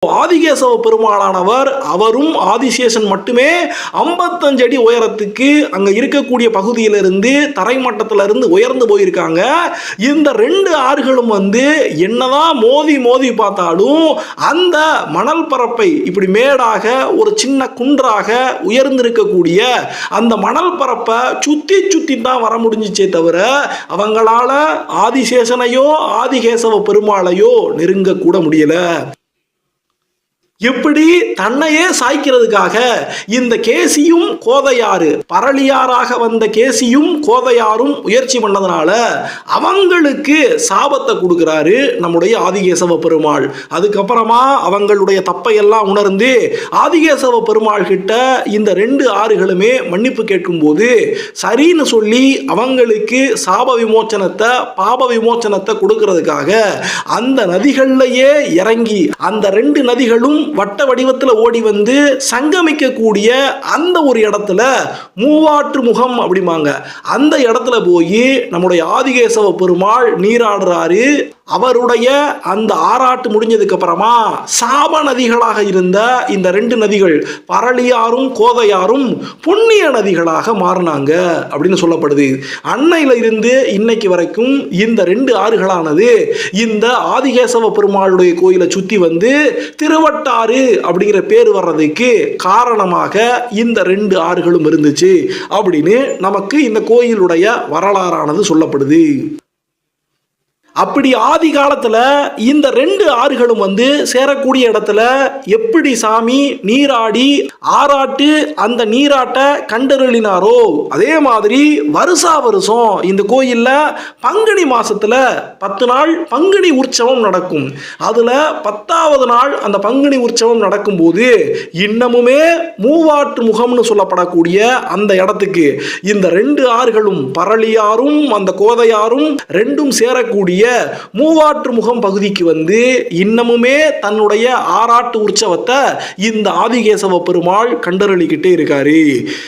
ஆதிகேசவ பெருமாளானவர் அவரும் ஆதிசேஷன் மட்டுமே 55 அடி உயரத்துக்கு அங்க இருக்கக்கூடிய பகுதியிலிருந்து தரைமட்டத்திலிருந்து உயர்ந்து போயிருக்காங்க. இந்த 2 ஆறுகளும் என்னதான் மோதி மோதி பார்த்தாலும் அந்த மணல் பரப்பை இப்படி மேடாக ஒரு சின்ன குன்றாக உயர்ந்திருக்கக்கூடிய அந்த மணல் பரப்பை சுத்தி சுத்தி தான் வர முடிஞ்சிச்சே தவிர அவங்களால ஆதிசேஷனையோ ஆதிகேசவ பெருமாளையோ நெருங்க கூட முடியல. எப்படி தன்னையே சாய்க்கிறதுக்காக இந்த கேசியும் கோதையாறு பரளியாராக வந்த கேசியும் கோதையாரும் முயற்சி பண்ணதுனால அவங்களுக்கு சாபத்தை கொடுக்கிறாரு நம்முடைய ஆதிகேசவ பெருமாள். அதுக்கப்புறமா அவங்களுடைய தப்பையெல்லாம் உணர்ந்து ஆதிகேசவ பெருமாள் கிட்ட இந்த 2 ஆறுகளுமே மன்னிப்பு கேட்கும் போது சரின்னு சொல்லி அவங்களுக்கு சாப விமோச்சனத்தை பாப விமோச்சனத்தை கொடுக்கிறதுக்காக அந்த நதிகள்லயே இறங்கி அந்த 2 நதிகளும் வட்ட வடிவத்தில் ஓடி சங்கமிக்கக்கூடிய அந்த ஒரு இடத்துல மூவாற்று முகம் அப்படிமாங்க. அந்த இடத்துல போய் நம்முடைய ஆதிகேசவ பெருமாள் நீராடுறாரு. அவருடைய அந்த ஆராட்டு முடிஞ்சதுக்கு அப்புறமா சாப நதிகளாக இருந்த இந்த 2 நதிகள் பரளியாரும் கோதையாரும் புண்ணிய நதிகளாக மாறினாங்க அப்படின்னு சொல்லப்படுது. அன்னையில இருந்து இன்னைக்கு வரைக்கும் இந்த 2 ஆறுகளானது இந்த ஆதிகேசவ பெருமாளுடைய கோயிலை சுத்தி திருவட்டாறு அப்படிங்கிற பேர் வர்றதுக்கு காரணமாக இந்த 2 ஆறுகளும் இருந்துச்சு அப்படின்னு நமக்கு இந்த கோயிலுடைய வரலாறானது சொல்லப்படுது. அப்படி ஆதி காலத்துல இந்த 2 ஆறுகளும் சேரக்கூடிய இடத்துல எப்படி சாமி நீராடி ஆராட்டு அந்த நீராட்ட கண்டருளினாரோ அதே மாதிரி வருஷா வருஷம் இந்த கோயில்ல பங்குனி மாசத்துல 10 நாள் பங்குனி உற்சவம் நடக்கும். அதுல 10வது நாள் அந்த பங்குனி உற்சவம் நடக்கும் போது இன்னமுமே மூவாற்று முகம்னு சொல்லப்படக்கூடிய அந்த இடத்துக்கு இந்த 2 ஆறுகளும் பரளியாரும் அந்த கோதையாரும் 2ம் சேரக்கூடிய மூவாற்று முகம் பகுதிக்கு இன்னமுமே தன்னுடைய ஆராட்டு உற்சவத்தை இந்த ஆதிகேசவ பெருமாள் கண்டருளிக்கிட்டே இருக்காரு.